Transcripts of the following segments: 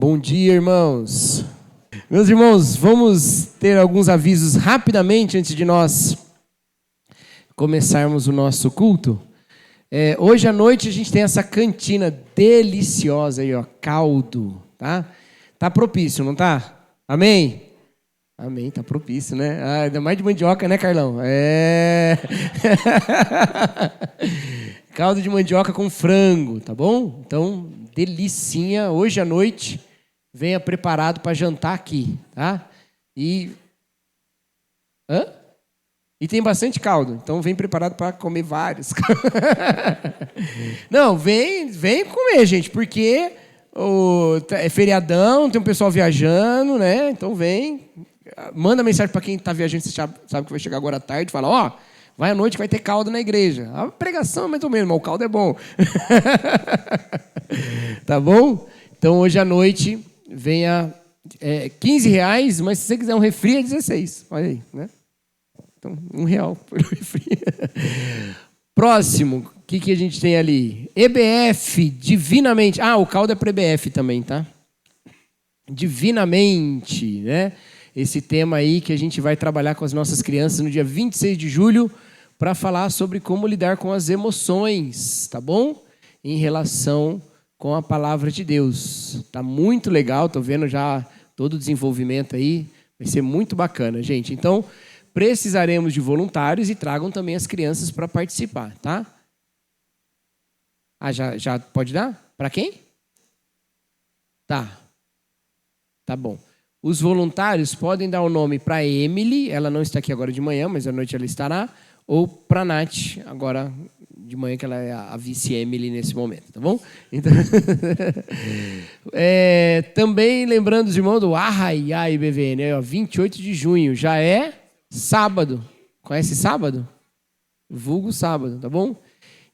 Bom dia, irmãos. Meus irmãos, vamos ter alguns avisos rapidamente antes de nós começarmos o nosso culto. Hoje à noite a gente tem essa cantina deliciosa aí, ó, caldo, tá? Tá propício, não tá? Amém? Amém, tá propício, né? Ainda mais de mandioca, né, Carlão? Caldo de mandioca com frango, tá bom? Então, delicinha. Hoje à noite, venha preparado para jantar aqui, tá? E tem bastante caldo, então vem preparado para comer vários. Não, vem comer, gente, porque é feriadão, tem um pessoal viajando, né? Então vem, manda mensagem para quem está viajando, você sabe que vai chegar agora à tarde, fala, ó, vai à noite que vai ter caldo na igreja. A pregação é mais ou menos, mas o caldo é bom. Tá bom? Então hoje à noite venha R$15, mas se você quiser um refri é 16. Olha aí, né? Então, R$1 por refri. Próximo, o que a gente tem ali? EBF, divinamente. O caldo é para EBF também, tá? Divinamente, né? Esse tema aí que a gente vai trabalhar com as nossas crianças no dia 26 de julho para falar sobre como lidar com as emoções, tá bom? Em relação com a palavra de Deus. Tá muito legal, tô vendo já todo o desenvolvimento aí. Vai ser muito bacana, gente. Então, precisaremos de voluntários e tragam também as crianças para participar, tá? Já pode dar? Para quem? Tá bom. Os voluntários podem dar o nome para Emily, ela não está aqui agora de manhã, mas à noite ela estará, ou para Nath, agora de manhã, que ela é a vice-Emily nesse momento, tá bom? Então, também lembrando os irmãos do Arraiá IBVN, né? 28 de junho, já é sábado. Conhece sábado? Vulgo sábado, tá bom?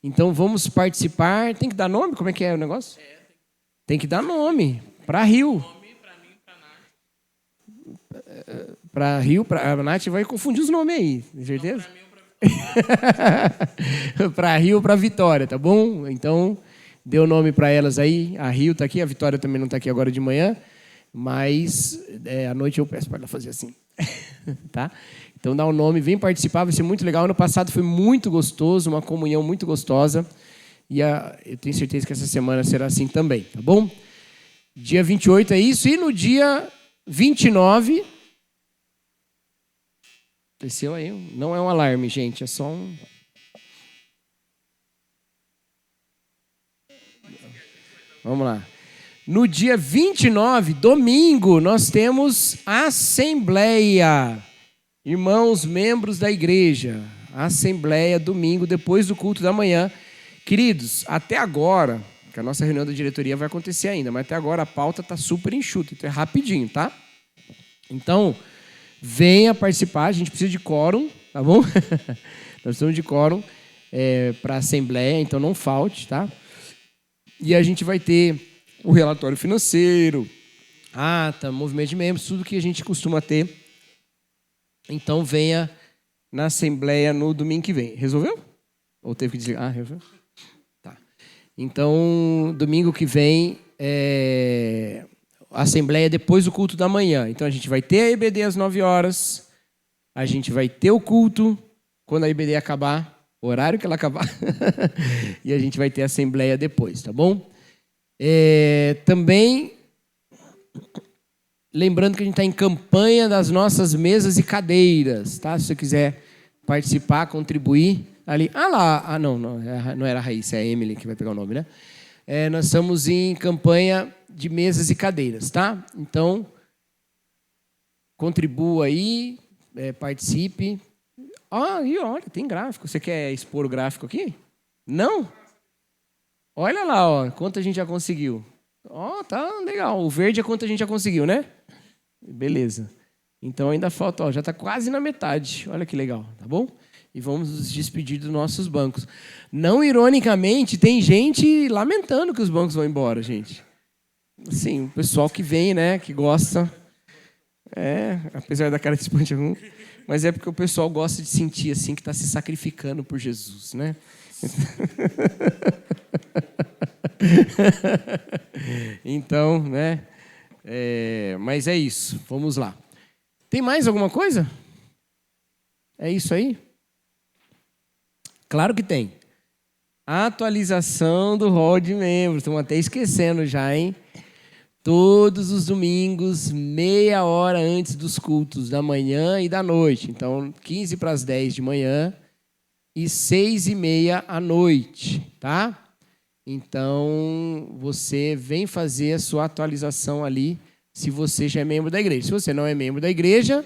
Então vamos participar. Tem que dar nome? Como é que é o negócio? Tem que dar nome. Para Rio. Para Rio, a Nath vai confundir os nomes aí, tem certeza? Para Rio, para Vitória, tá bom? Então, dê o nome para elas aí. A Rio está aqui, a Vitória também não está aqui agora de manhã, mas à noite eu peço para ela fazer assim, tá? Então, dá o nome, vem participar, vai ser muito legal. Ano passado foi muito gostoso, uma comunhão muito gostosa, e eu tenho certeza que essa semana será assim também, tá bom? Dia 28 é isso, e no dia 29... Desceu aí, não é um alarme, gente, é só um... Vamos lá. No dia 29, domingo, nós temos assembleia. Irmãos, membros da igreja. Assembleia, domingo, depois do culto da manhã. Queridos, até agora, que a nossa reunião da diretoria vai acontecer ainda, mas até agora a pauta está super enxuta, então é rapidinho, tá? Então... venha participar, a gente precisa de quórum, tá bom? Nós precisamos de quórum para a Assembleia, então não falte, tá? E a gente vai ter o relatório financeiro, ata, movimento de membros, tudo que a gente costuma ter. Então venha na Assembleia no domingo que vem. Resolveu? Ou teve que desligar? Resolveu? Tá. Então, domingo que vem... a assembleia depois do culto da manhã. Então, a gente vai ter a EBD às 9 horas, a gente vai ter o culto quando a EBD acabar, o horário que ela acabar, e a gente vai ter a assembleia depois, tá bom? Também, lembrando que a gente está em campanha das nossas mesas e cadeiras, tá? Se você quiser participar, contribuir, ali... não era a Raíssa, é a Emily que vai pegar o nome, né? Nós estamos em campanha de mesas e cadeiras, tá? Então, contribua aí, participe. E olha, tem gráfico. Você quer expor o gráfico aqui? Não? Olha lá, ó, quanto a gente já conseguiu. Tá legal. O verde é quanto a gente já conseguiu, né? Beleza. Então, ainda falta, já está quase na metade. Olha que legal, tá bom? E vamos nos despedir dos nossos bancos. Não ironicamente, tem gente lamentando que os bancos vão embora, gente. Sim, o pessoal que vem, né, que gosta, apesar da cara de espante algum, mas é porque o pessoal gosta de sentir assim que está se sacrificando por Jesus, né? Então, né, Mas é isso, vamos lá. Tem mais alguma coisa? É isso aí? Claro que tem. Atualização do rol de membros. Estamos até esquecendo já, hein? Todos os domingos, meia hora antes dos cultos, da manhã e da noite. Então, 15 para as 10 de manhã e 6:30 à noite, tá? Então, você vem fazer a sua atualização ali, se você já é membro da igreja. Se você não é membro da igreja,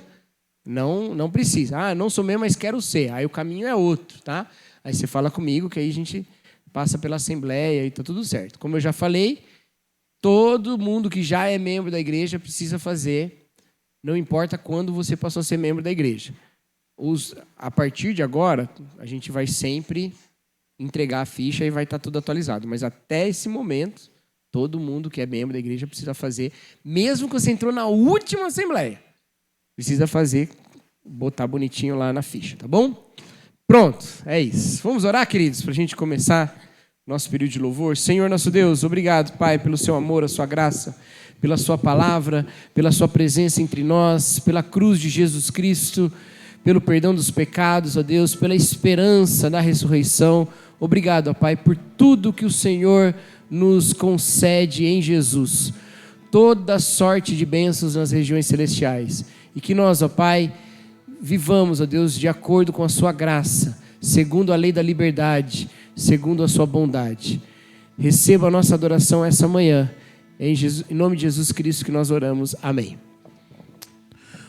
não precisa. Ah, não sou membro, mas quero ser. Aí o caminho é outro, tá? Aí você fala comigo, que aí a gente passa pela assembleia e tá tudo certo. Como eu já falei, todo mundo que já é membro da igreja precisa fazer, não importa quando você passou a ser membro da igreja. A partir de agora, a gente vai sempre entregar a ficha e vai estar tudo atualizado. Mas até esse momento, todo mundo que é membro da igreja precisa fazer, mesmo que você entrou na última assembleia, precisa fazer, botar bonitinho lá na ficha, tá bom? Pronto, é isso. Vamos orar, queridos, para a gente começar nosso período de louvor. Senhor nosso Deus, obrigado, Pai, pelo seu amor, a sua graça, pela sua palavra, pela sua presença entre nós, pela cruz de Jesus Cristo, pelo perdão dos pecados, ó Deus, pela esperança da ressurreição. Obrigado, ó Pai, por tudo que o Senhor nos concede em Jesus. Toda sorte de bênçãos nas regiões celestiais. E que nós, ó Pai, vivamos, ó Deus, de acordo com a sua graça, segundo a lei da liberdade, segundo a sua bondade. Receba a nossa adoração essa manhã. Em nome de Jesus Cristo que nós oramos. Amém.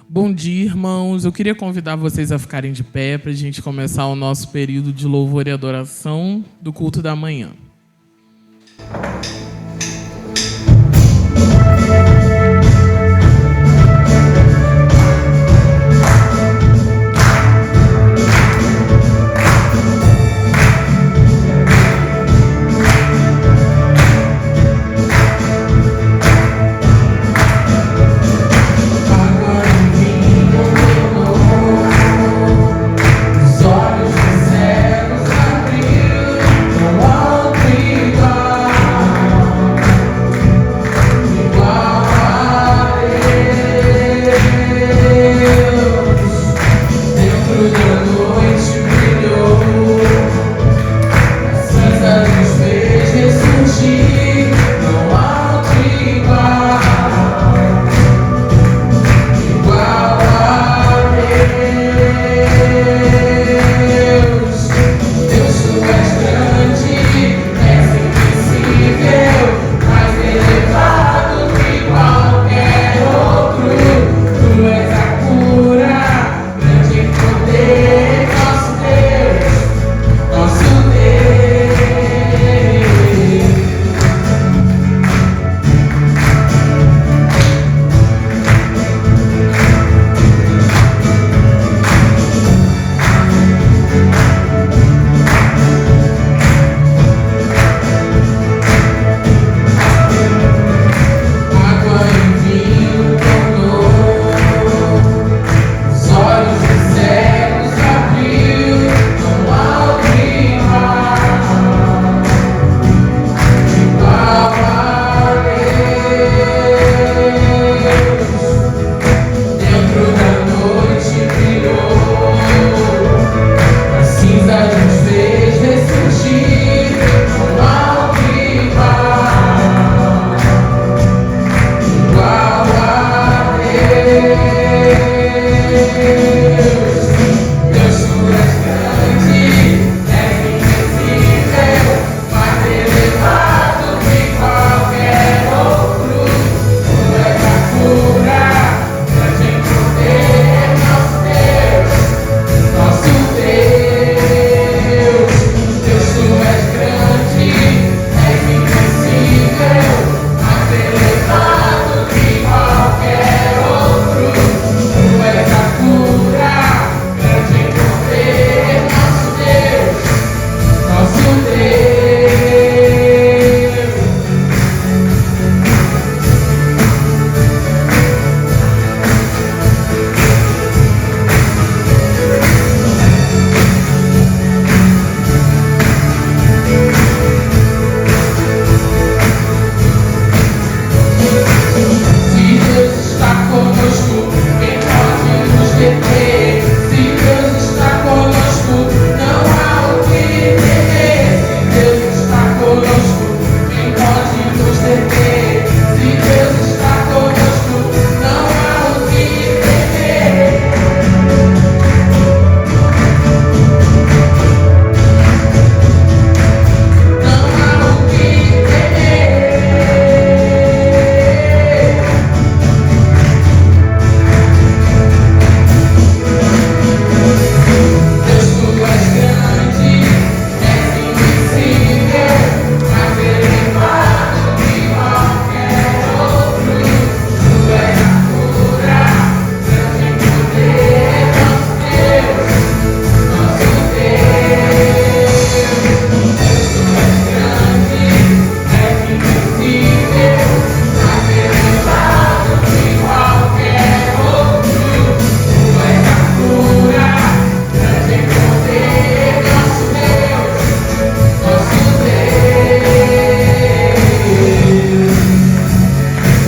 Bom dia, irmãos. Eu queria convidar vocês a ficarem de pé para a gente começar o nosso período de louvor e adoração do culto da manhã. Olhos dos cegos abriu, não há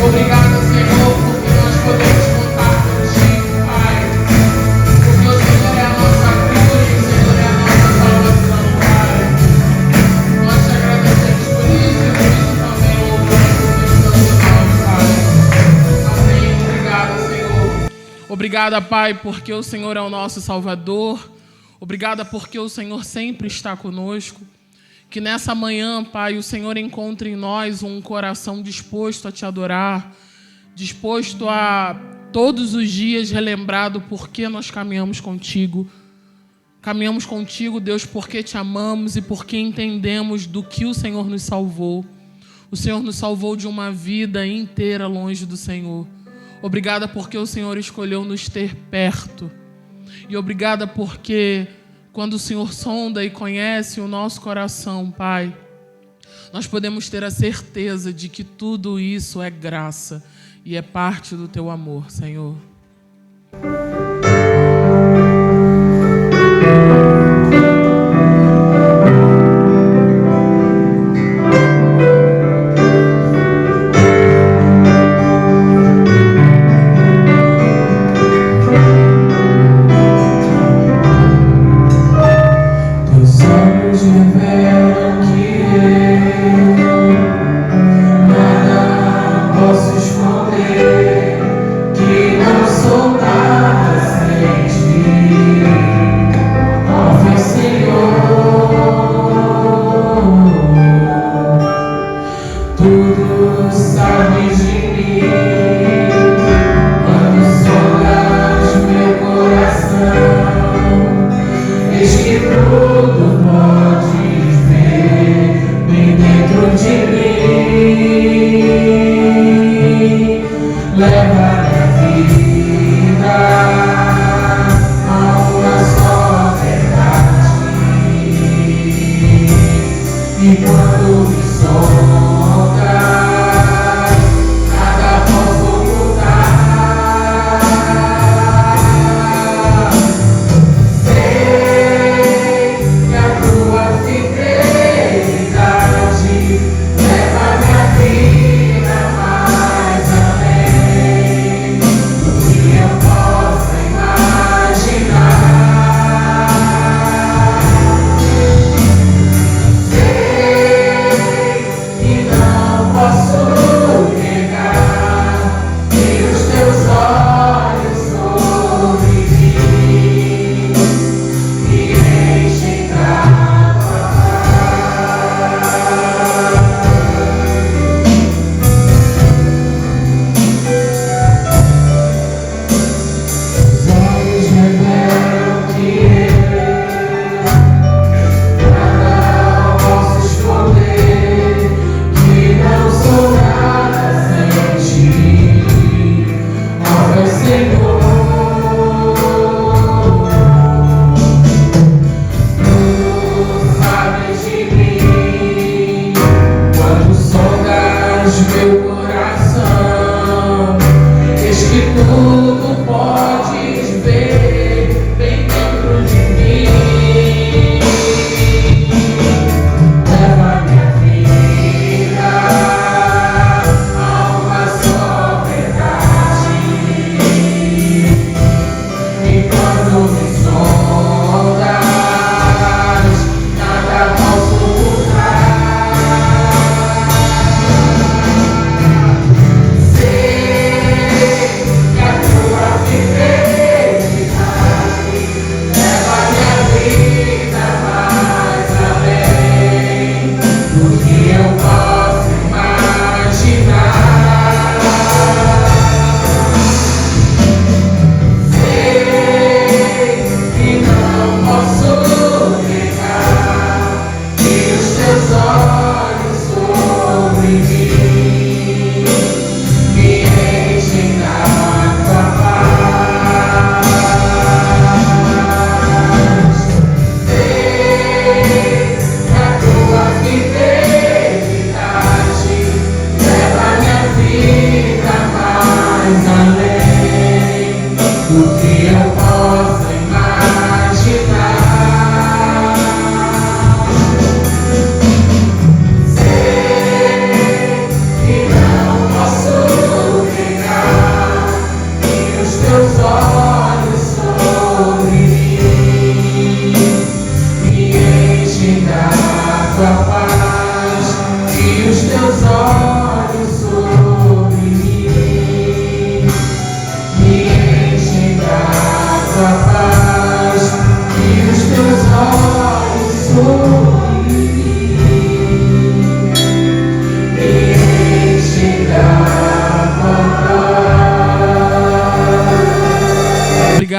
Obrigado, Senhor, porque nós podemos contar contigo, Pai. Porque o Senhor é a nossa cura e o Senhor é a nossa salvação, Pai. Nós te agradecemos por isso e por isso também louvamos o teu santo nome, Pai. Amém. Obrigado, Senhor. Obrigada, Pai, porque o Senhor é o nosso Salvador. Obrigada porque o Senhor sempre está conosco. Que nessa manhã, Pai, o Senhor encontre em nós um coração disposto a te adorar, disposto a todos os dias relembrar do porquê nós caminhamos contigo. Caminhamos contigo, Deus, porque te amamos e porque entendemos do que o Senhor nos salvou. O Senhor nos salvou de uma vida inteira longe do Senhor. Obrigada porque o Senhor escolheu nos ter perto. E obrigada porque quando o Senhor sonda e conhece o nosso coração, Pai, nós podemos ter a certeza de que tudo isso é graça e é parte do teu amor, Senhor. Posso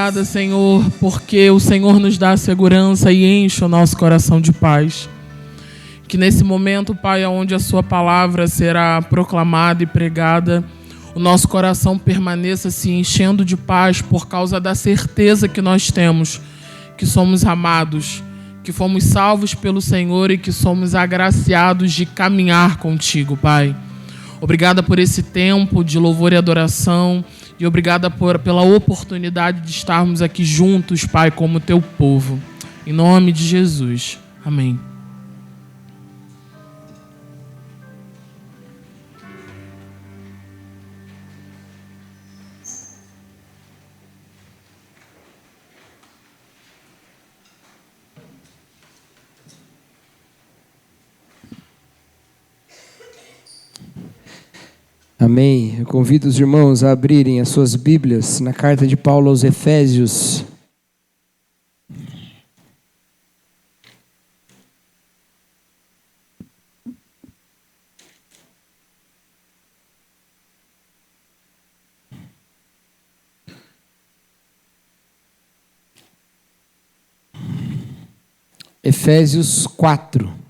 obrigada, Senhor, porque o Senhor nos dá segurança e enche o nosso coração de paz. Que nesse momento, Pai, onde a Sua palavra será proclamada e pregada, o nosso coração permaneça se enchendo de paz por causa da certeza que nós temos, que somos amados, que fomos salvos pelo Senhor e que somos agraciados de caminhar contigo, Pai. Obrigada por esse tempo de louvor e adoração e obrigada pela oportunidade de estarmos aqui juntos, Pai, como Teu povo. Em nome de Jesus. Amém. Amém. Eu convido os irmãos a abrirem as suas Bíblias na carta de Paulo aos Efésios. Efésios 4.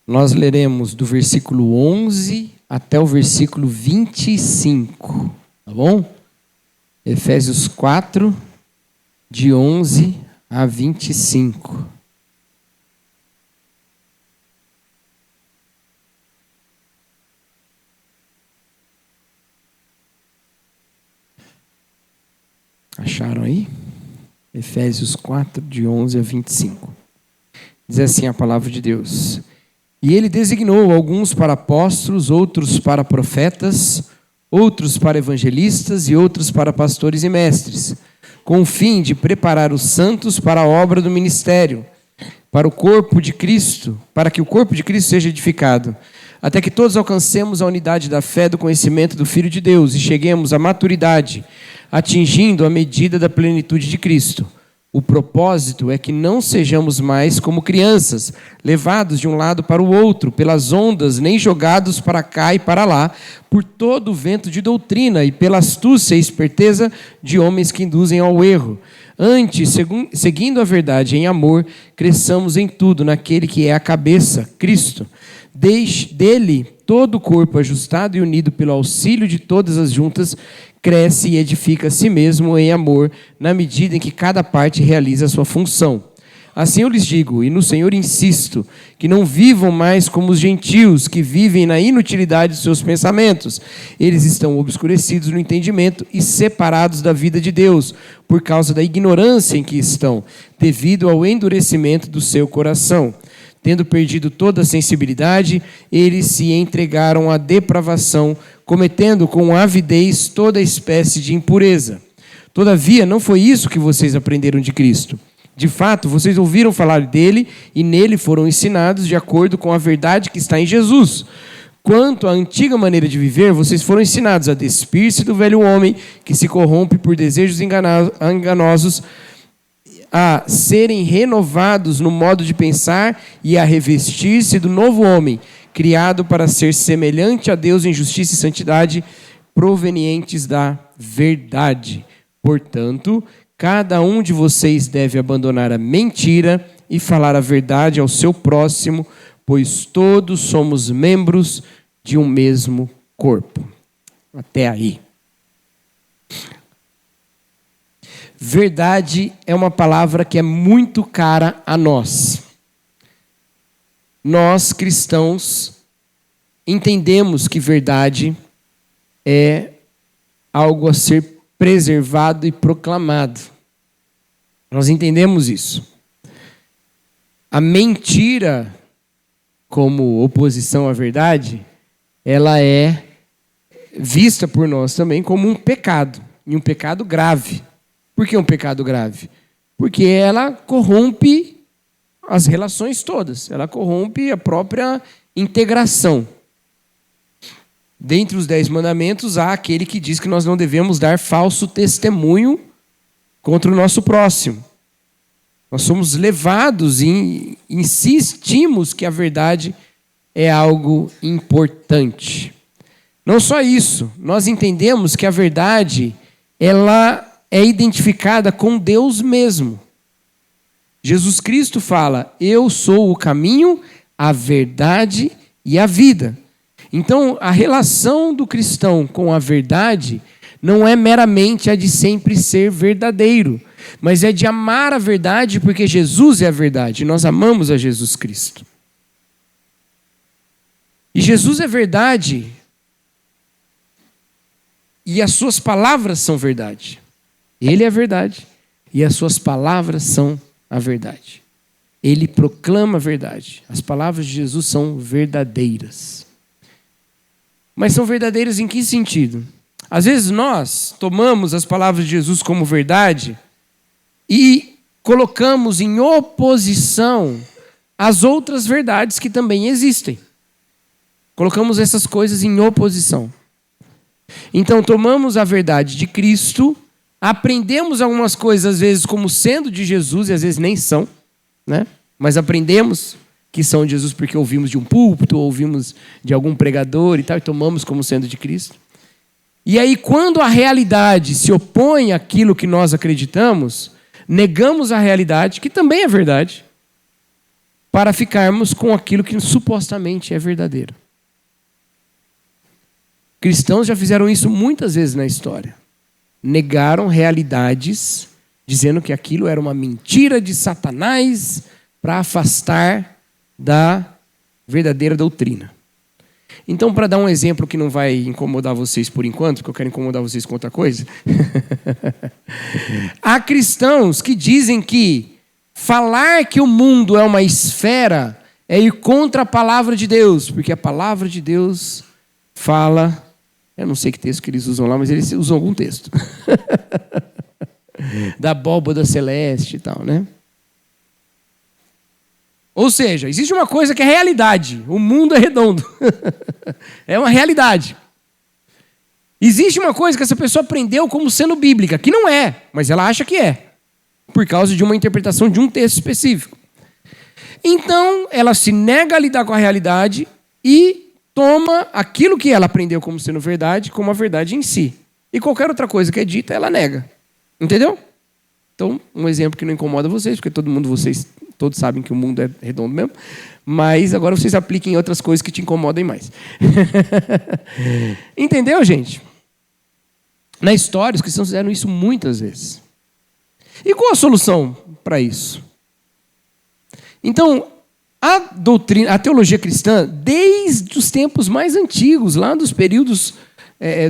Nós leremos do versículo 11 até o versículo 25, tá bom? Efésios 4, de 11 a 25. Acharam aí? Efésios 4, de 11 a 25. Diz assim a palavra de Deus: E ele designou alguns para apóstolos, outros para profetas, outros para evangelistas e outros para pastores e mestres, com o fim de preparar os santos para a obra do ministério, para o corpo de Cristo, para que o corpo de Cristo seja edificado, até que todos alcancemos a unidade da fé do conhecimento do Filho de Deus e cheguemos à maturidade, atingindo a medida da plenitude de Cristo. O propósito é que não sejamos mais como crianças, levados de um lado para o outro pelas ondas, nem jogados para cá e para lá, por todo o vento de doutrina e pela astúcia e esperteza de homens que induzem ao erro. Antes, seguindo a verdade em amor, cresçamos em tudo naquele que é a cabeça, Cristo. Dele, todo o corpo ajustado e unido pelo auxílio de todas as juntas, cresce e edifica a si mesmo em amor, na medida em que cada parte realiza a sua função. Assim eu lhes digo, e no Senhor insisto, que não vivam mais como os gentios, que vivem na inutilidade dos seus pensamentos. Eles estão obscurecidos no entendimento e separados da vida de Deus, por causa da ignorância em que estão, devido ao endurecimento do seu coração. Tendo perdido toda a sensibilidade, eles se entregaram à depravação, cometendo com avidez toda espécie de impureza. Todavia, não foi isso que vocês aprenderam de Cristo. De fato, vocês ouviram falar dele e nele foram ensinados de acordo com a verdade que está em Jesus. Quanto à antiga maneira de viver, vocês foram ensinados a despir-se do velho homem que se corrompe por desejos enganosos, a serem renovados no modo de pensar e a revestir-se do novo homem, criado para ser semelhante a Deus em justiça e santidade, provenientes da verdade. Portanto, cada um de vocês deve abandonar a mentira e falar a verdade ao seu próximo, pois todos somos membros de um mesmo corpo. Até aí. Verdade é uma palavra que é muito cara a nós. Nós, cristãos, entendemos que verdade é algo a ser preservado e proclamado. Nós entendemos isso. A mentira, como oposição à verdade, ela é vista por nós também como um pecado, e um pecado grave. Por que um pecado grave? Porque ela corrompe as relações todas, ela corrompe a própria integração. Dentre os 10 mandamentos, há aquele que diz que nós não devemos dar falso testemunho contra o nosso próximo. Nós somos levados e insistimos que a verdade é algo importante. Não só isso, nós entendemos que a verdade, ela é identificada com Deus mesmo. Jesus Cristo fala: eu sou o caminho, a verdade e a vida. Então, a relação do cristão com a verdade não é meramente a de sempre ser verdadeiro, mas é de amar a verdade porque Jesus é a verdade. Nós amamos a Jesus Cristo. E Jesus é verdade e as suas palavras são verdade. Ele é a verdade e as suas palavras são a verdade. Ele proclama a verdade. As palavras de Jesus são verdadeiras. Mas são verdadeiras em que sentido? Às vezes nós tomamos as palavras de Jesus como verdade e colocamos em oposição às outras verdades que também existem. Colocamos essas coisas em oposição. Então tomamos a verdade de Cristo, aprendemos algumas coisas às vezes como sendo de Jesus e às vezes nem são, né? Mas aprendemos que são de Jesus porque ouvimos de um púlpito, ou ouvimos de algum pregador e tal, e tomamos como sendo de Cristo. E aí, quando a realidade se opõe àquilo que nós acreditamos, negamos a realidade, que também é verdade, para ficarmos com aquilo que supostamente é verdadeiro. Cristãos já fizeram isso muitas vezes na história. Negaram realidades, dizendo que aquilo era uma mentira de Satanás para afastar da verdadeira doutrina. Então, para dar um exemplo que não vai incomodar vocês por enquanto, porque eu quero incomodar vocês com outra coisa, há cristãos que dizem que falar que o mundo é uma esfera é ir contra a palavra de Deus, porque a palavra de Deus fala, eu não sei que texto que eles usam lá, mas eles usam algum texto, da abóbada celeste e tal, né? Ou seja, existe uma coisa que é realidade. O mundo é redondo. É uma realidade. Existe uma coisa que essa pessoa aprendeu como sendo bíblica, que não é, mas ela acha que é, por causa de uma interpretação de um texto específico. Então, ela se nega a lidar com a realidade e toma aquilo que ela aprendeu como sendo verdade, como a verdade em si. E qualquer outra coisa que é dita, ela nega. Entendeu? Então, um exemplo que não incomoda vocês, porque vocês todos sabem que o mundo é redondo mesmo, mas agora vocês apliquem em outras coisas que te incomodem mais. Entendeu, gente? Na história, os cristãos fizeram isso muitas vezes. E qual a solução para isso? Então, a teologia cristã, desde os tempos mais antigos, lá dos períodos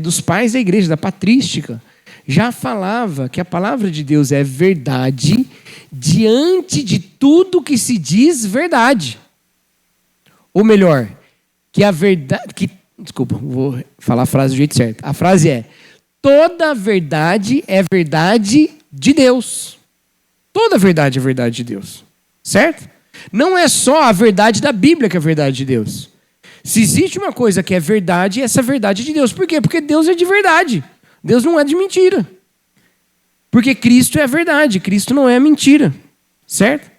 dos pais da igreja, da patrística, já falava que a palavra de Deus é verdade diante de tudo que se diz verdade. Ou melhor, que a verdade... Desculpa, vou falar a frase do jeito certo. A frase é: toda verdade é verdade de Deus. Toda verdade é verdade de Deus. Certo? Não é só a verdade da Bíblia que é verdade de Deus. Se existe uma coisa que é verdade, essa verdade é de Deus. Por quê? Porque Deus é de verdade. Deus não é de mentira. Porque Cristo é a verdade, Cristo não é a mentira. Certo?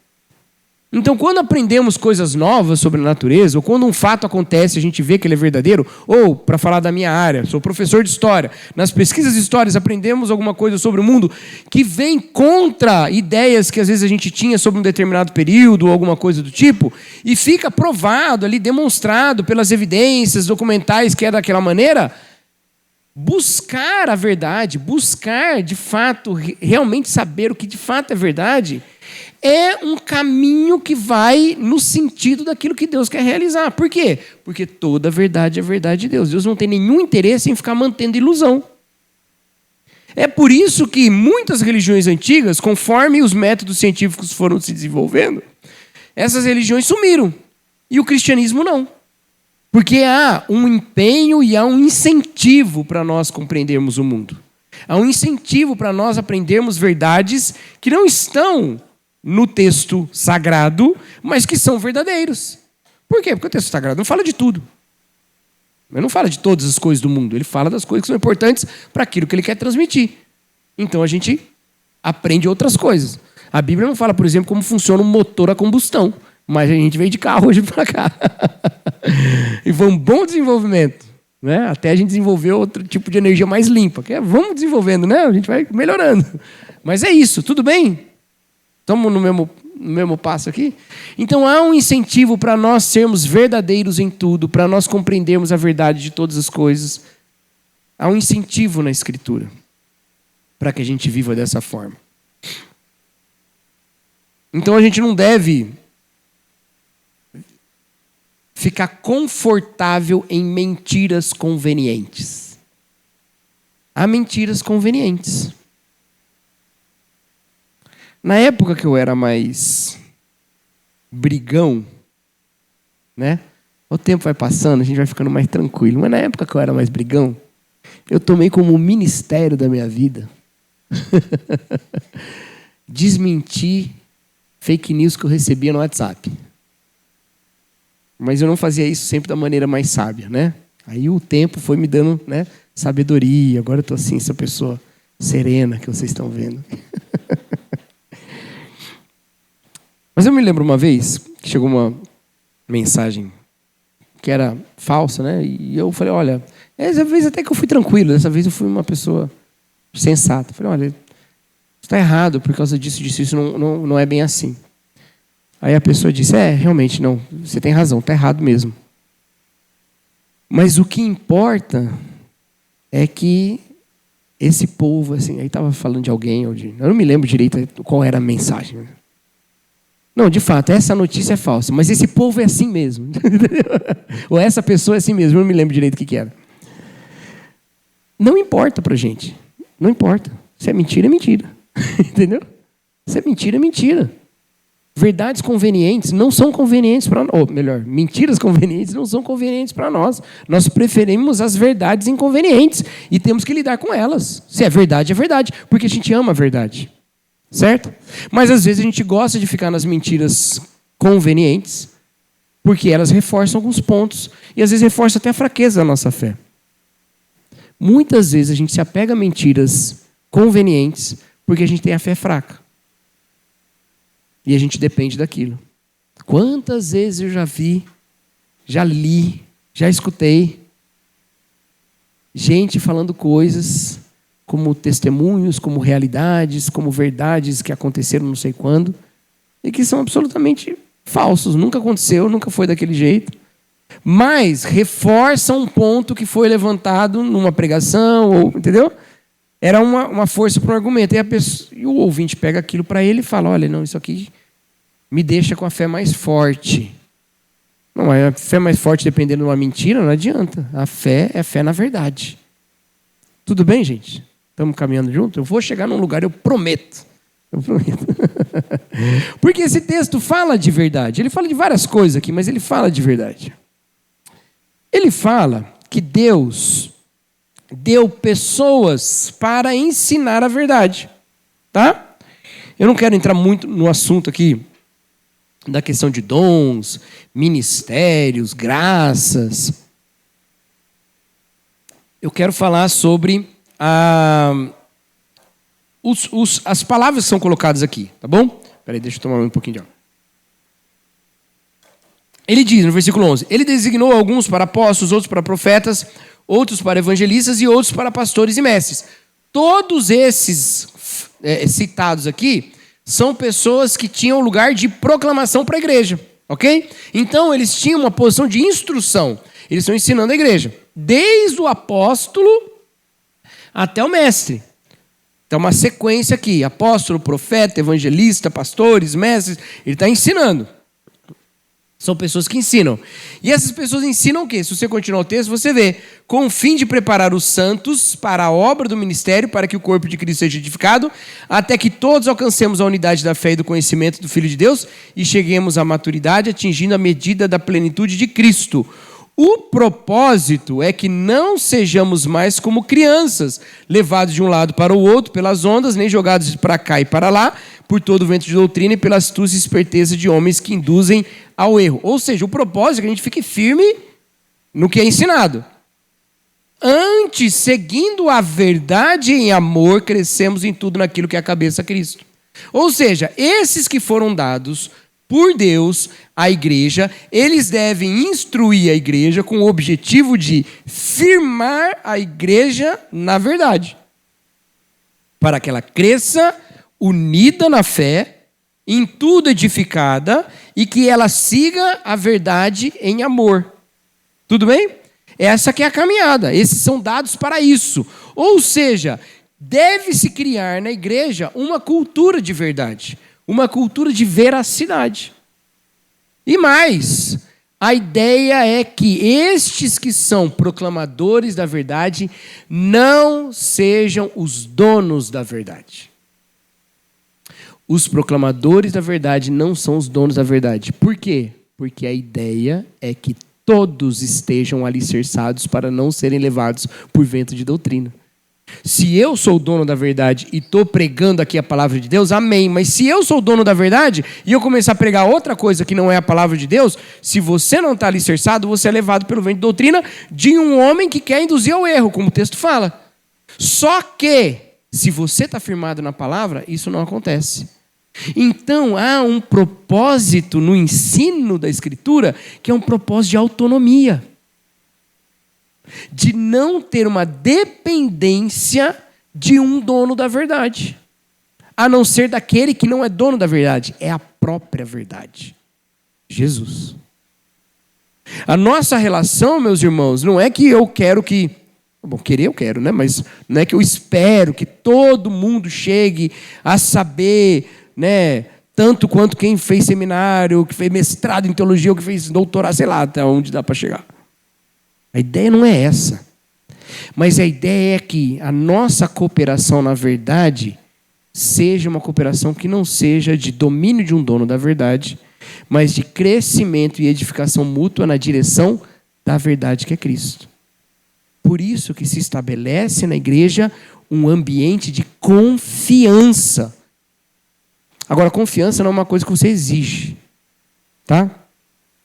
Então, quando aprendemos coisas novas sobre a natureza, ou quando um fato acontece e a gente vê que ele é verdadeiro, ou, para falar da minha área, sou professor de história, nas pesquisas históricas aprendemos alguma coisa sobre o mundo que vem contra ideias que às vezes a gente tinha sobre um determinado período, ou alguma coisa do tipo, e fica provado ali, demonstrado pelas evidências documentais que é daquela maneira. Buscar a verdade, buscar de fato, realmente saber o que de fato é verdade, é um caminho que vai no sentido daquilo que Deus quer realizar. Por quê? Porque toda verdade é verdade de Deus. Deus não tem nenhum interesse em ficar mantendo ilusão. É por isso que muitas religiões antigas, conforme os métodos científicos foram se desenvolvendo, essas religiões sumiram. E o cristianismo não. Porque há um empenho e há um incentivo para nós compreendermos o mundo. Há um incentivo para nós aprendermos verdades que não estão no texto sagrado, mas que são verdadeiros. Por quê? Porque o texto sagrado não fala de tudo. Ele não fala de todas as coisas do mundo. Ele fala das coisas que são importantes para aquilo que ele quer transmitir. Então a gente aprende outras coisas. A Bíblia não fala, por exemplo, como funciona um motor a combustão. Mas a gente veio de carro hoje para cá. E foi um bom desenvolvimento. Né? Até a gente desenvolver outro tipo de energia mais limpa. Vamos desenvolvendo, né? A gente vai melhorando. Mas é isso, tudo bem? Estamos no mesmo passo aqui? Então há um incentivo para nós sermos verdadeiros em tudo, para nós compreendermos a verdade de todas as coisas. Há um incentivo na Escritura para que a gente viva dessa forma. Então a gente não deve ficar confortável em mentiras convenientes. Há mentiras convenientes. Na época que eu era mais brigão, né? O tempo vai passando, a gente vai ficando mais tranquilo. Mas na época que eu era mais brigão, eu tomei como ministério da minha vida desmentir fake news que eu recebia no WhatsApp. Mas eu não fazia isso sempre da maneira mais sábia, né? Aí o tempo foi me dando, né, sabedoria. Agora eu estou assim, essa pessoa serena que vocês estão vendo. Mas eu me lembro uma vez que chegou uma mensagem que era falsa, né? E eu falei, olha, essa vez até que eu fui tranquilo. Dessa vez eu fui uma pessoa sensata. Eu falei, olha, está errado por causa disso, isso não é bem assim. Aí a pessoa disse, realmente não, você tem razão, está errado mesmo. Mas o que importa é que esse povo, assim, aí estava falando de alguém, eu não me lembro direito qual era a mensagem. Não, de fato, essa notícia é falsa, mas esse povo é assim mesmo. Ou essa pessoa é assim mesmo, eu não me lembro direito o que era. Não importa pra gente, não importa. Se é mentira, é mentira. Entendeu? Se é mentira, é mentira. Verdades convenientes não são convenientes para nós. Ou melhor, mentiras convenientes não são convenientes para nós. Nós preferimos as verdades inconvenientes e temos que lidar com elas. Se é verdade, porque a gente ama a verdade. Certo? Mas às vezes a gente gosta de ficar nas mentiras convenientes porque elas reforçam alguns pontos e às vezes reforçam até a fraqueza da nossa fé. Muitas vezes a gente se apega a mentiras convenientes porque a gente tem a fé fraca. E a gente depende daquilo. Quantas vezes eu já vi, já li, já escutei gente falando coisas como testemunhos, como realidades, como verdades que aconteceram não sei quando, e que são absolutamente falsos. Nunca aconteceu, nunca foi daquele jeito. Mas reforçam um ponto que foi levantado numa pregação, ou, entendeu? Era uma força para um argumento. E o ouvinte pega aquilo para ele e fala, olha, não, isso aqui me deixa com a fé mais forte. Não, a fé mais forte dependendo de uma mentira, não adianta. A fé é fé na verdade. Tudo bem, gente? Estamos caminhando junto? Eu vou chegar num lugar, eu prometo. Eu prometo. Porque esse texto fala de verdade. Ele fala de várias coisas aqui, mas ele fala de verdade. Ele fala que Deus deu pessoas para ensinar a verdade. Tá? Eu não quero entrar muito no assunto aqui da questão de dons, ministérios, graças. Eu quero falar sobre as palavras que são colocadas aqui, tá bom? Espera aí, deixa eu tomar um pouquinho de água. Ele diz no versículo 11, ele designou alguns para apóstolos, outros para profetas, outros para evangelistas e outros para pastores e mestres. Todos esses citados aqui são pessoas que tinham lugar de proclamação para a igreja, ok? Então eles tinham uma posição de instrução, eles estão ensinando a igreja, desde o apóstolo até o mestre. Então uma sequência aqui, apóstolo, profeta, evangelista, pastores, mestres, ele está ensinando. São pessoas que ensinam. E essas pessoas ensinam o quê? Se você continuar o texto, você vê. Com o fim de preparar os santos para a obra do ministério, para que o corpo de Cristo seja edificado, até que todos alcancemos a unidade da fé e do conhecimento do Filho de Deus e cheguemos à maturidade, atingindo a medida da plenitude de Cristo. O propósito é que não sejamos mais como crianças, levados de um lado para o outro pelas ondas, nem jogados para cá e para lá, por todo o vento de doutrina e pela astúcia e esperteza de homens que induzem ao erro. Ou seja, o propósito é que a gente fique firme no que é ensinado. Antes, seguindo a verdade em amor, crescemos em tudo naquilo que é a cabeça Cristo. Ou seja, esses que foram dados por Deus à igreja, eles devem instruir a igreja com o objetivo de firmar a igreja na verdade, para que ela cresça unida na fé, em tudo edificada, e que ela siga a verdade em amor. Tudo bem? Essa que é a caminhada. Esses são dados para isso. Ou seja, deve-se criar na igreja uma cultura de verdade, uma cultura de veracidade. E mais, a ideia é que estes que são proclamadores da verdade não sejam os donos da verdade. Os proclamadores da verdade não são os donos da verdade. Por quê? Porque a ideia é que todos estejam alicerçados para não serem levados por vento de doutrina. Se eu sou o dono da verdade e estou pregando aqui a palavra de Deus, amém. Mas se eu sou o dono da verdade e eu começar a pregar outra coisa que não é a palavra de Deus, se você não está alicerçado, você é levado pelo vento de doutrina de um homem que quer induzir ao erro, como o texto fala. Só que, se você está firmado na palavra, isso não acontece. Então, há um propósito no ensino da Escritura que é um propósito de autonomia. De não ter uma dependência de um dono da verdade. A não ser daquele que não é dono da verdade. É a própria verdade. Jesus. A nossa relação, meus irmãos, não é que eu quero que... Bom, querer eu quero, né? Mas não é que eu espero que todo mundo chegue a saber, né? Tanto quanto quem fez seminário, que fez mestrado em teologia, ou que fez doutorado, sei lá, até onde dá para chegar. A ideia não é essa. Mas a ideia é que a nossa cooperação na verdade seja uma cooperação que não seja de domínio de um dono da verdade, mas de crescimento e edificação mútua na direção da verdade que é Cristo. Por isso que se estabelece na igreja um ambiente de confiança. Agora, confiança não é uma coisa que você exige, tá?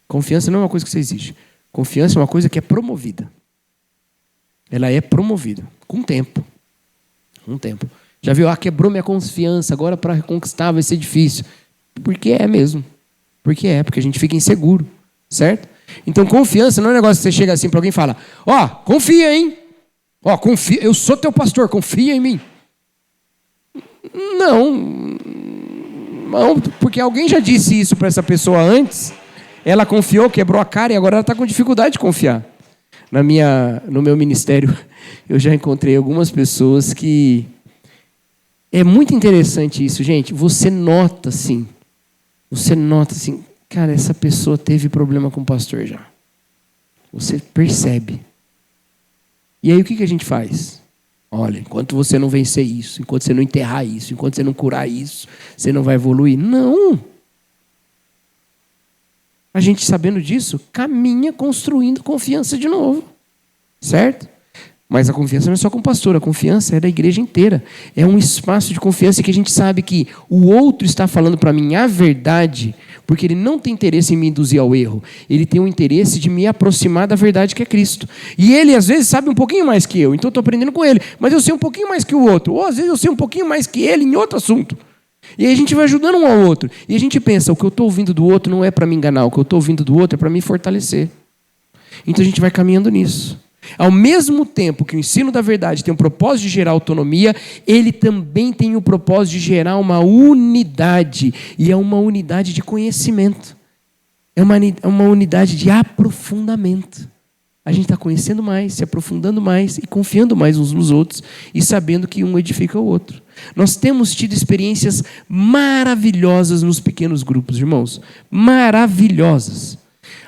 Confiança não é uma coisa que você exige. Confiança é uma coisa que é promovida. Ela é promovida com o tempo. Com o tempo. Já viu? Quebrou minha confiança, agora para reconquistar vai ser difícil. Porque é mesmo. Porque a gente fica inseguro, certo? Então, confiança não é um negócio que você chega assim para alguém e fala: confia, hein? Confia, eu sou teu pastor, confia em mim. Não, porque alguém já disse isso para essa pessoa antes. Ela confiou, quebrou a cara e agora ela está com dificuldade de confiar. No meu ministério, eu já encontrei algumas pessoas que... É muito interessante isso, gente. Você nota assim, cara, essa pessoa teve problema com o pastor já. Você percebe. E aí o que a gente faz? Olha, enquanto você não vencer isso, enquanto você não enterrar isso, enquanto você não curar isso, você não vai evoluir. Não! A gente, sabendo disso, caminha construindo confiança de novo. Certo? Mas a confiança não é só com o pastor, a confiança é da igreja inteira. É um espaço de confiança que a gente sabe que o outro está falando para mim a verdade, porque ele não tem interesse em me induzir ao erro. Ele tem um interesse de me aproximar da verdade que é Cristo. E ele, às vezes, sabe um pouquinho mais que eu, então eu estou aprendendo com ele. Mas eu sei um pouquinho mais que o outro. Ou, às vezes, eu sei um pouquinho mais que ele em outro assunto. E aí a gente vai ajudando um ao outro. E a gente pensa, o que eu estou ouvindo do outro não é para me enganar, o que eu estou ouvindo do outro é para me fortalecer. Então a gente vai caminhando nisso. Ao mesmo tempo que o ensino da verdade tem o propósito de gerar autonomia, ele também tem o propósito de gerar uma unidade. E é uma unidade de conhecimento. É uma unidade de aprofundamento. A gente está conhecendo mais, se aprofundando mais e confiando mais uns nos outros e sabendo que um edifica o outro. Nós temos tido experiências maravilhosas nos pequenos grupos, irmãos. Maravilhosas.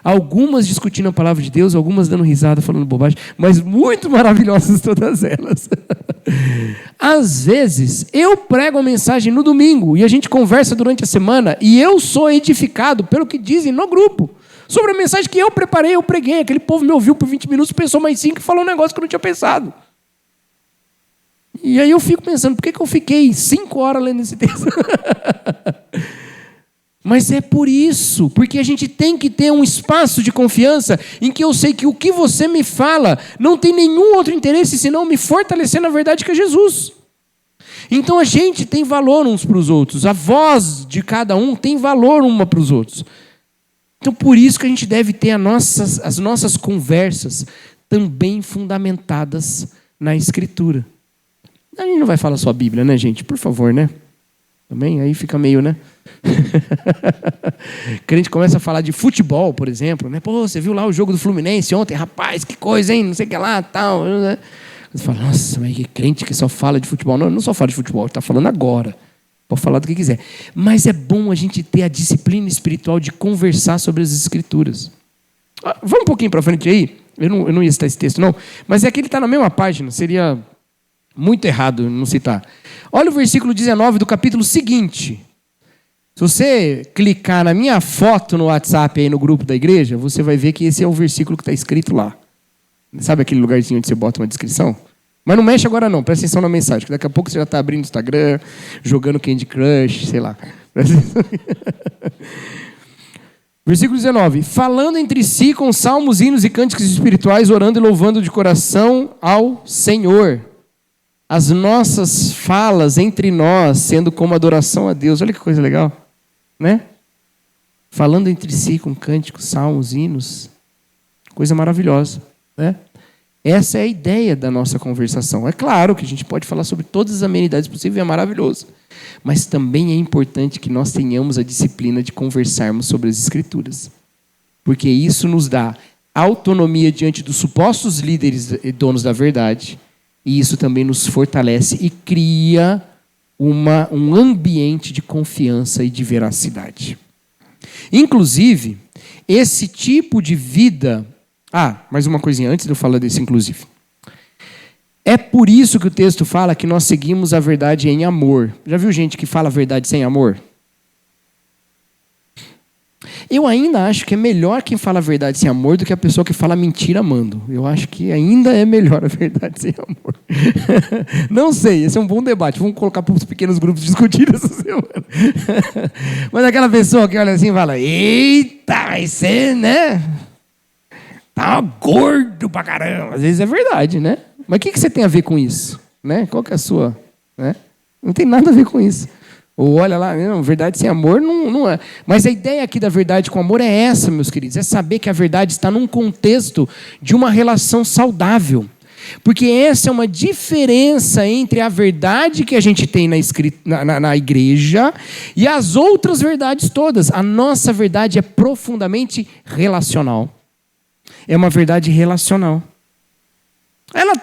Algumas discutindo a palavra de Deus, algumas dando risada, falando bobagem, mas muito maravilhosas todas elas. Às vezes, eu prego a mensagem no domingo e a gente conversa durante a semana e eu sou edificado pelo que dizem no grupo. Sobre a mensagem que eu preparei, eu preguei. Aquele povo me ouviu por 20 minutos, pensou mais 5 e falou um negócio que eu não tinha pensado. E aí eu fico pensando, por que eu fiquei 5 horas lendo esse texto? Mas é por isso, porque a gente tem que ter um espaço de confiança em que eu sei que o que você me fala não tem nenhum outro interesse senão me fortalecer na verdade que é Jesus. Então a gente tem valor uns para os outros. A voz de cada um tem valor uma para os outros. Então por isso que a gente deve ter as nossas conversas também fundamentadas na Escritura. A gente não vai falar só a Bíblia, né, gente? Por favor, né? Também aí fica meio, né? Que a gente começa a falar de futebol, por exemplo, né? Pô, você viu lá o jogo do Fluminense ontem? Rapaz, que coisa, hein? Não sei o que lá, tal. Você fala, nossa, mas que crente que só fala de futebol. Não, não só fala de futebol, está falando agora. Pode falar do que quiser. Mas é bom a gente ter a disciplina espiritual de conversar sobre as Escrituras. Vamos um pouquinho para frente aí. Eu não ia citar esse texto, não. Mas é que ele está na mesma página. Seria muito errado não citar. Olha o versículo 19 do capítulo seguinte. Se você clicar na minha foto no WhatsApp aí no grupo da igreja, você vai ver que esse é o versículo que está escrito lá. Sabe aquele lugarzinho onde você bota uma descrição? Mas não mexe agora não, presta atenção na mensagem, que daqui a pouco você já está abrindo o Instagram, jogando Candy Crush, sei lá. Versículo 19. Falando entre si com salmos, hinos e cânticos espirituais, orando e louvando de coração ao Senhor. As nossas falas entre nós, sendo como adoração a Deus. Olha que coisa legal, né? Falando entre si com cânticos, salmos, hinos. Coisa maravilhosa, né? Essa é a ideia da nossa conversação. É claro que a gente pode falar sobre todas as amenidades possíveis, é maravilhoso. Mas também é importante que nós tenhamos a disciplina de conversarmos sobre as Escrituras. Porque isso nos dá autonomia diante dos supostos líderes e donos da verdade. E isso também nos fortalece e cria um ambiente de confiança e de veracidade. Inclusive, esse tipo de vida... mais uma coisinha antes de eu falar desse inclusive. É por isso que o texto fala que nós seguimos a verdade em amor. Já viu gente que fala a verdade sem amor? Eu ainda acho que é melhor quem fala a verdade sem amor do que a pessoa que fala mentira amando. Eu acho que ainda é melhor a verdade sem amor. Não sei, esse é um bom debate. Vamos colocar para os pequenos grupos discutir essa semana. Mas aquela pessoa que olha assim e fala, eita, vai ser, né? Tá gordo pra caramba. Às vezes é verdade, né? Mas o que você tem a ver com isso? Né? Qual que é a sua? Né? Não tem nada a ver com isso. Ou olha lá, não, verdade sem amor não é. Mas a ideia aqui da verdade com amor é essa, meus queridos. É saber que a verdade está num contexto de uma relação saudável. Porque essa é uma diferença entre a verdade que a gente tem na igreja e as outras verdades todas. A nossa verdade é profundamente relacional. É uma verdade relacional. Ela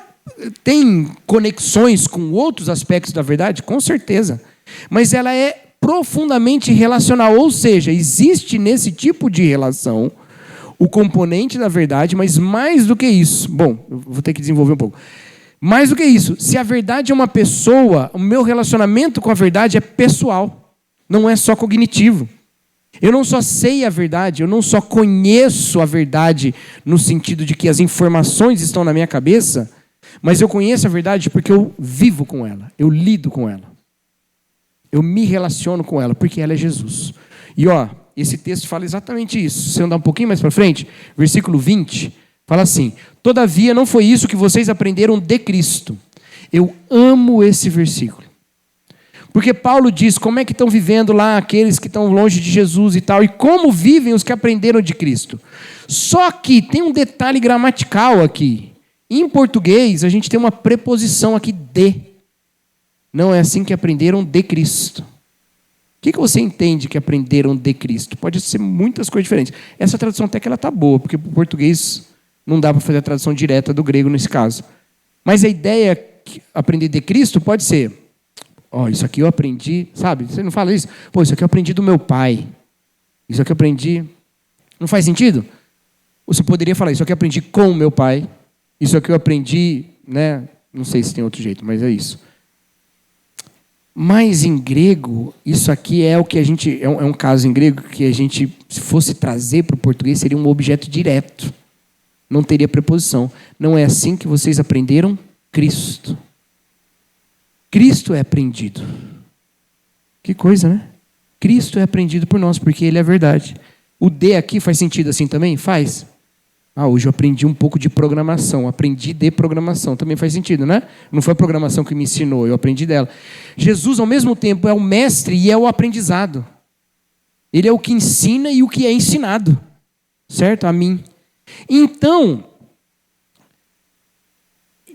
tem conexões com outros aspectos da verdade? Com certeza. Mas ela é profundamente relacional. Ou seja, existe nesse tipo de relação o componente da verdade, mas mais do que isso. Bom, eu vou ter que desenvolver um pouco. Mais do que isso, se a verdade é uma pessoa, o meu relacionamento com a verdade é pessoal. Não é só cognitivo. Eu não só sei a verdade, eu não só conheço a verdade no sentido de que as informações estão na minha cabeça, mas eu conheço a verdade porque eu vivo com ela, eu lido com ela. Eu me relaciono com ela, porque ela é Jesus. E esse texto fala exatamente isso. Se você andar um pouquinho mais para frente, versículo 20, fala assim, todavia não foi isso que vocês aprenderam de Cristo. Eu amo esse versículo. Porque Paulo diz como é que estão vivendo lá aqueles que estão longe de Jesus e tal, e como vivem os que aprenderam de Cristo. Só que tem um detalhe gramatical aqui. Em português, a gente tem uma preposição aqui de. Não é assim que aprenderam de Cristo. O que você entende que aprenderam de Cristo? Pode ser muitas coisas diferentes. Essa tradução até que ela está boa, porque para o português não dá para fazer a tradução direta do grego nesse caso. Mas a ideia que aprender de Cristo pode ser... isso aqui eu aprendi, sabe? Você não fala isso? Isso aqui eu aprendi do meu pai. Isso aqui eu aprendi... Não faz sentido? Você poderia falar, isso aqui eu aprendi com o meu pai. Isso aqui eu aprendi, né? Não sei se tem outro jeito, mas é isso. Mas em grego, isso aqui é o que a gente... É um caso em grego que a gente, se fosse trazer para o português, seria um objeto direto. Não teria preposição. Não é assim que vocês aprenderam Cristo. Cristo é aprendido. Que coisa, né? Cristo é aprendido por nós, porque Ele é a verdade. O de aqui faz sentido assim também? Faz. Hoje eu aprendi um pouco de programação, aprendi de programação. Também faz sentido, né? Não foi a programação que me ensinou, eu aprendi dela. Jesus, ao mesmo tempo, é o mestre e é o aprendizado. Ele é o que ensina e o que é ensinado. Certo? A mim. Então,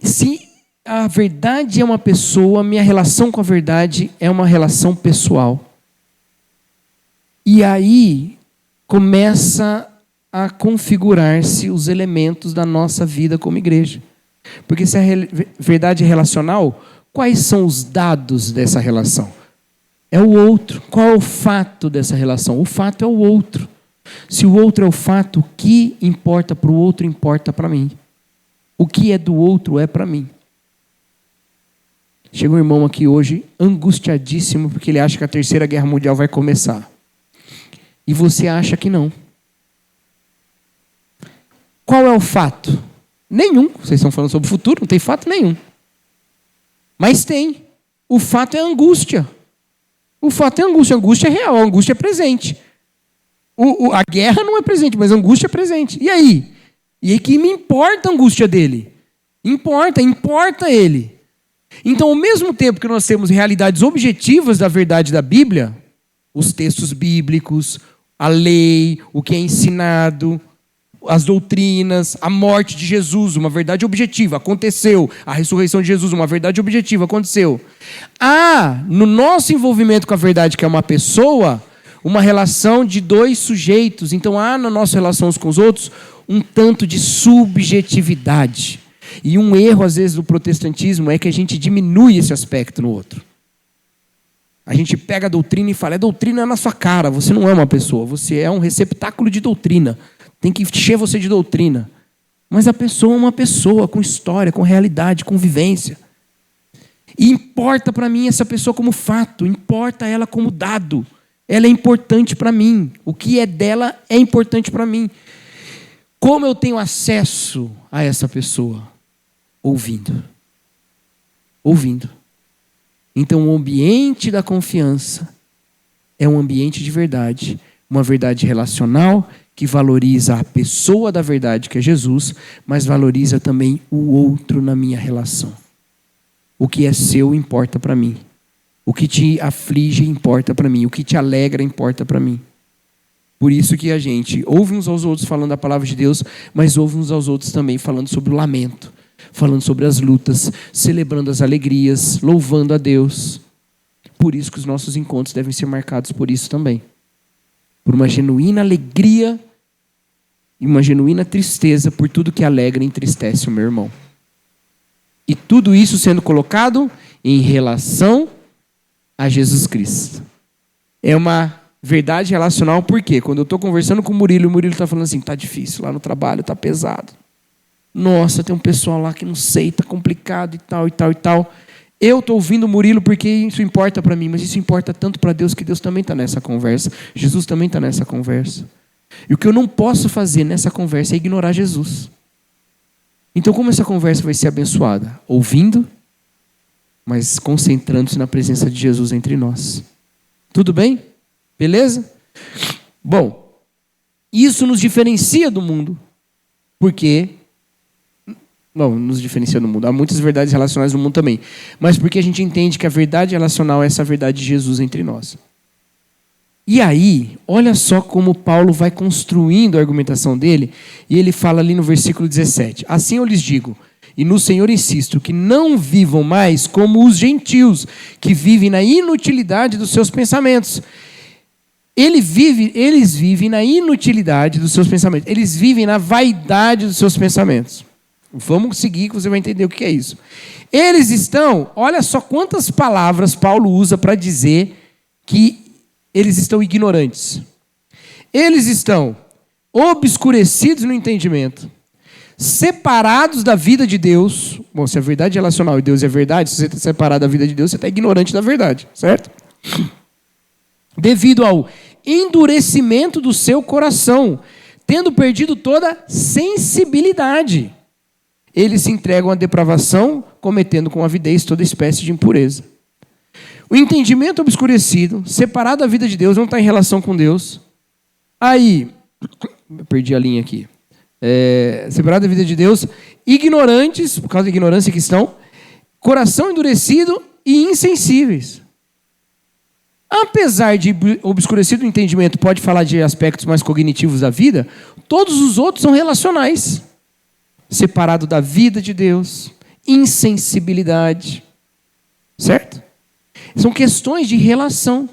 se a verdade é uma pessoa, minha relação com a verdade é uma relação pessoal. E aí começa a configurar-se os elementos da nossa vida como igreja. Porque se a verdade é relacional, quais são os dados dessa relação? É o outro. Qual é o fato dessa relação? O fato é o outro. Se o outro é o fato, o que importa para o outro importa para mim. O que é do outro é para mim. Chega um irmão aqui hoje angustiadíssimo porque ele acha que a Terceira Guerra Mundial vai começar. E você acha que não. Qual é o fato? Nenhum. Vocês estão falando sobre o futuro, não tem fato nenhum. Mas tem. O fato é angústia. O fato é angústia. A angústia é real, a angústia é presente. A guerra não é presente, mas a angústia é presente. E aí? E aí que me importa a angústia dele? Importa ele. Então, ao mesmo tempo que nós temos realidades objetivas da verdade da Bíblia, os textos bíblicos, a lei, o que é ensinado, as doutrinas, a morte de Jesus, uma verdade objetiva, aconteceu. A ressurreição de Jesus, uma verdade objetiva, aconteceu. No nosso envolvimento com a verdade, que é uma pessoa, uma relação de dois sujeitos. Então, na nossa relação uns com os outros, um tanto de subjetividade. E um erro, às vezes, do protestantismo é que a gente diminui esse aspecto no outro. A gente pega a doutrina e fala, a doutrina é na sua cara, você não é uma pessoa, você é um receptáculo de doutrina. Tem que encher você de doutrina. Mas a pessoa é uma pessoa com história, com realidade, com vivência. E importa para mim essa pessoa como fato, importa ela como dado. Ela é importante para mim. O que é dela é importante para mim. Como eu tenho acesso a essa pessoa? Ouvindo. Então, o ambiente da confiança é um ambiente de verdade. Uma verdade relacional que valoriza a pessoa da verdade, que é Jesus, mas valoriza também o outro na minha relação. O que é seu importa para mim. O que te aflige importa para mim. O que te alegra importa para mim. Por isso que a gente ouve uns aos outros falando a palavra de Deus, mas ouve uns aos outros também falando sobre o lamento, falando sobre as lutas, celebrando as alegrias, louvando a Deus. Por isso que os nossos encontros devem ser marcados por isso também. Por uma genuína alegria e uma genuína tristeza por tudo que alegra e entristece o meu irmão. E tudo isso sendo colocado em relação a Jesus Cristo. É uma verdade relacional, porque quando eu estou conversando com o Murilo está falando assim, está difícil lá no trabalho, está pesado. Nossa, tem um pessoal lá que não sei, está complicado e tal, e tal, e tal. Eu estou ouvindo o Murilo porque isso importa para mim, mas isso importa tanto para Deus que Deus também está nessa conversa. Jesus também está nessa conversa. E o que eu não posso fazer nessa conversa é ignorar Jesus. Então, como essa conversa vai ser abençoada? Ouvindo, mas concentrando-se na presença de Jesus entre nós. Tudo bem? Beleza? Bom, isso nos diferencia do mundo. Porque... Não, nos diferencia do mundo. Há muitas verdades relacionais no mundo também. Mas porque a gente entende que a verdade relacional é essa verdade de Jesus entre nós. E aí, olha só como Paulo vai construindo a argumentação dele. E ele fala ali no versículo 17. Assim eu lhes digo, e no Senhor insisto, que não vivam mais como os gentios, que vivem na inutilidade dos seus pensamentos. Eles vivem na inutilidade dos seus pensamentos. Eles vivem na vaidade dos seus pensamentos. Vamos seguir que você vai entender o que é isso. Eles estão, olha só quantas palavras Paulo usa para dizer que eles estão ignorantes. Eles estão obscurecidos no entendimento, separados da vida de Deus. Bom, se a verdade é relacional e Deus é verdade, se você está separado da vida de Deus, você está ignorante da verdade, certo? Devido ao endurecimento do seu coração, tendo perdido toda sensibilidade. Eles se entregam à depravação, cometendo com avidez toda espécie de impureza. O entendimento obscurecido, separado da vida de Deus, não está em relação com Deus. Aí, perdi a linha aqui. separado da vida de Deus, ignorantes, por causa da ignorância que estão, coração endurecido e insensíveis. Apesar de obscurecido o entendimento, pode falar de aspectos mais cognitivos da vida, todos os outros são relacionais. Separado da vida de Deus, insensibilidade, certo? São questões de relação.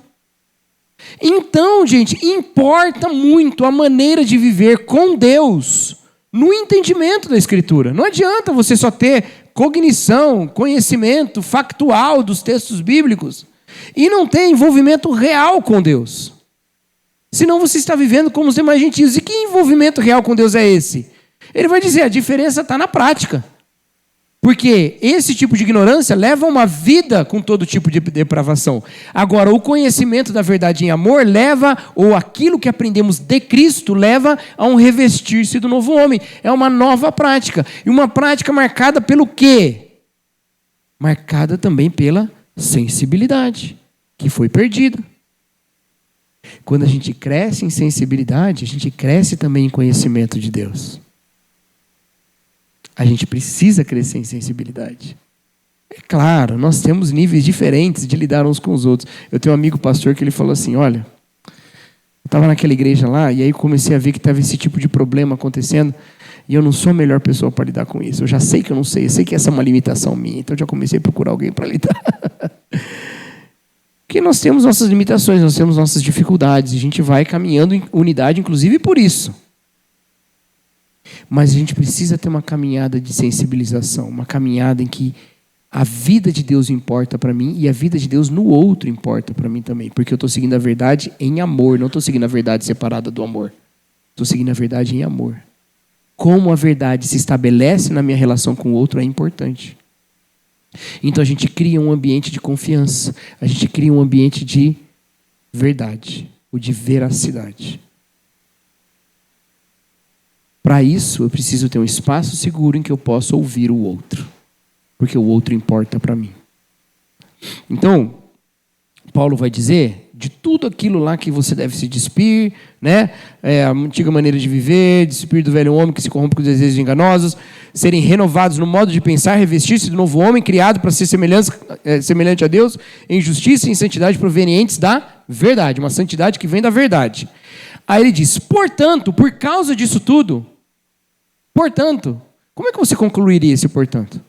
Então, gente, importa muito a maneira de viver com Deus no entendimento da Escritura. Não adianta você só ter cognição, conhecimento factual dos textos bíblicos e não ter envolvimento real com Deus. Senão você está vivendo como os demais gentios. E que envolvimento real com Deus é esse? Ele vai dizer, a diferença está na prática. Porque esse tipo de ignorância leva a uma vida com todo tipo de depravação. Agora, o conhecimento da verdade em amor leva, ou aquilo que aprendemos de Cristo, leva a um revestir-se do novo homem. É uma nova prática. E uma prática marcada pelo quê? Marcada também pela sensibilidade, que foi perdida. Quando a gente cresce em sensibilidade, a gente cresce também em conhecimento de Deus. A gente precisa crescer em sensibilidade. É claro, nós temos níveis diferentes de lidar uns com os outros. Eu tenho um amigo pastor que ele falou assim, olha, eu estava naquela igreja lá e aí comecei a ver que estava esse tipo de problema acontecendo e eu não sou a melhor pessoa para lidar com isso. Eu já sei que eu não sei, eu sei que essa é uma limitação minha, então eu já comecei a procurar alguém para lidar. Porque nós temos nossas limitações, nós temos nossas dificuldades e a gente vai caminhando em unidade, inclusive por isso. Mas a gente precisa ter uma caminhada de sensibilização, uma caminhada em que a vida de Deus importa para mim e a vida de Deus no outro importa para mim também. Porque eu estou seguindo a verdade em amor, não estou seguindo a verdade separada do amor. Estou seguindo a verdade em amor. Como a verdade se estabelece na minha relação com o outro é importante. Então a gente cria um ambiente de confiança, a gente cria um ambiente de verdade, ou de veracidade. Para isso, eu preciso ter um espaço seguro em que eu possa ouvir o outro. Porque o outro importa para mim. Então, Paulo vai dizer, de tudo aquilo lá que você deve se despir, né? A antiga maneira de viver, despir do velho homem que se corrompe com desejos enganosos, serem renovados no modo de pensar, revestir-se do novo homem, criado para ser semelhante a Deus, em justiça e em santidade provenientes da verdade. Uma santidade que vem da verdade. Aí ele diz, portanto, por causa disso tudo, portanto, como é que você concluiria esse portanto?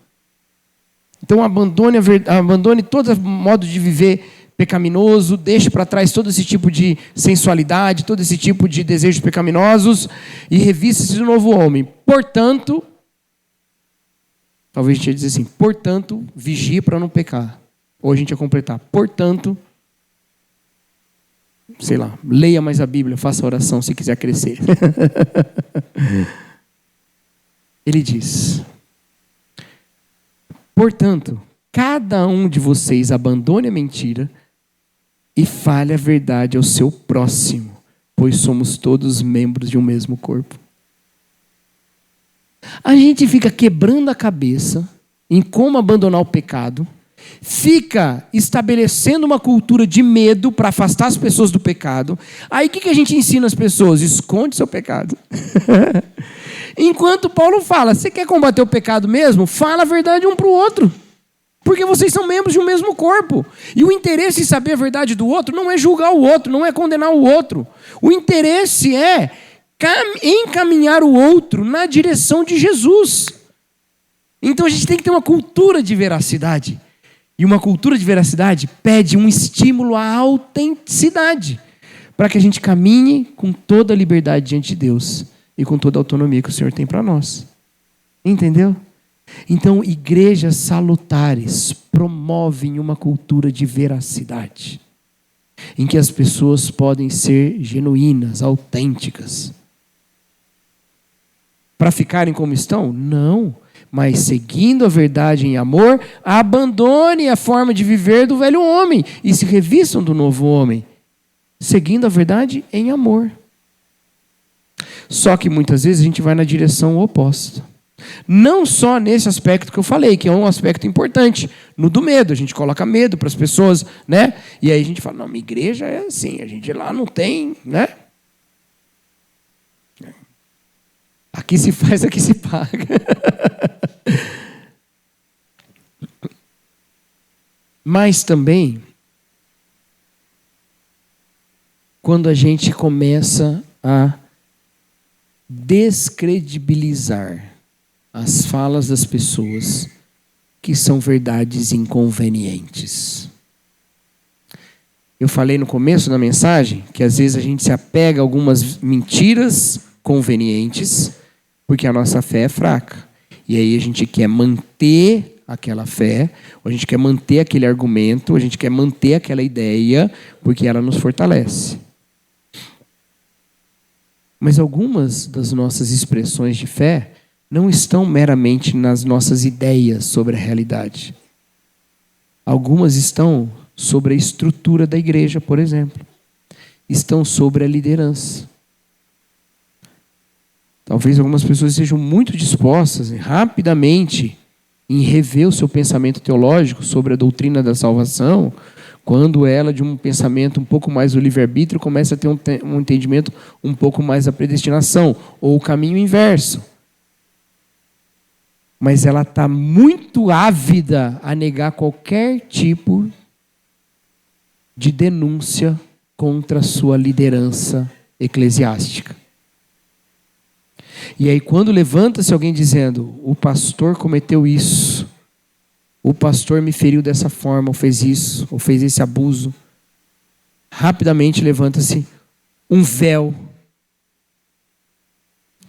Então abandone todo modo de viver pecaminoso, deixe para trás todo esse tipo de sensualidade, todo esse tipo de desejos pecaminosos e revista-se do novo homem. Portanto, talvez a gente ia dizer assim, portanto, vigie para não pecar. Ou a gente ia completar, portanto, sei lá, leia mais a Bíblia, faça oração se quiser crescer. Ele diz, portanto, cada um de vocês abandone a mentira e fale a verdade ao seu próximo, pois somos todos membros de um mesmo corpo. A gente fica quebrando a cabeça em como abandonar o pecado, fica estabelecendo uma cultura de medo para afastar as pessoas do pecado. Aí o que a gente ensina as pessoas? Esconde seu pecado. Enquanto Paulo fala, você quer combater o pecado mesmo? Fala a verdade um para o outro. Porque vocês são membros de um mesmo corpo. E o interesse em saber a verdade do outro não é julgar o outro, não é condenar o outro. O interesse é encaminhar o outro na direção de Jesus. Então a gente tem que ter uma cultura de veracidade. E uma cultura de veracidade pede um estímulo à autenticidade, para que a gente caminhe com toda a liberdade diante de Deus e com toda a autonomia que o Senhor tem para nós. Entendeu? Então, igrejas salutares promovem uma cultura de veracidade, em que as pessoas podem ser genuínas, autênticas. Para ficarem como estão? Não. Mas seguindo a verdade em amor, abandone a forma de viver do velho homem e se revistam do novo homem, seguindo a verdade em amor. Só que muitas vezes a gente vai na direção oposta. Não só nesse aspecto que eu falei, que é um aspecto importante, no do medo. A gente coloca medo para as pessoas, né? E aí a gente fala, não, minha igreja é assim, a gente lá não tem, né? Que se faz, aqui se paga. Mas também, quando a gente começa a descredibilizar as falas das pessoas que são verdades inconvenientes. Eu falei no começo da mensagem que às vezes a gente se apega a algumas mentiras convenientes porque a nossa fé é fraca. E aí a gente quer manter aquela fé, ou a gente quer manter aquele argumento, ou a gente quer manter aquela ideia porque ela nos fortalece. Mas algumas das nossas expressões de fé não estão meramente nas nossas ideias sobre a realidade. Algumas estão sobre a estrutura da igreja, por exemplo. Estão sobre a liderança. Talvez algumas pessoas sejam muito dispostas rapidamente em rever o seu pensamento teológico sobre a doutrina da salvação, quando ela, de um pensamento um pouco mais do livre-arbítrio, começa a ter um entendimento um pouco mais da predestinação, ou o caminho inverso. Mas ela está muito ávida a negar qualquer tipo de denúncia contra a sua liderança eclesiástica. E aí quando levanta-se alguém dizendo, o pastor cometeu isso, o pastor me feriu dessa forma, ou fez isso, ou fez esse abuso, rapidamente levanta-se um véu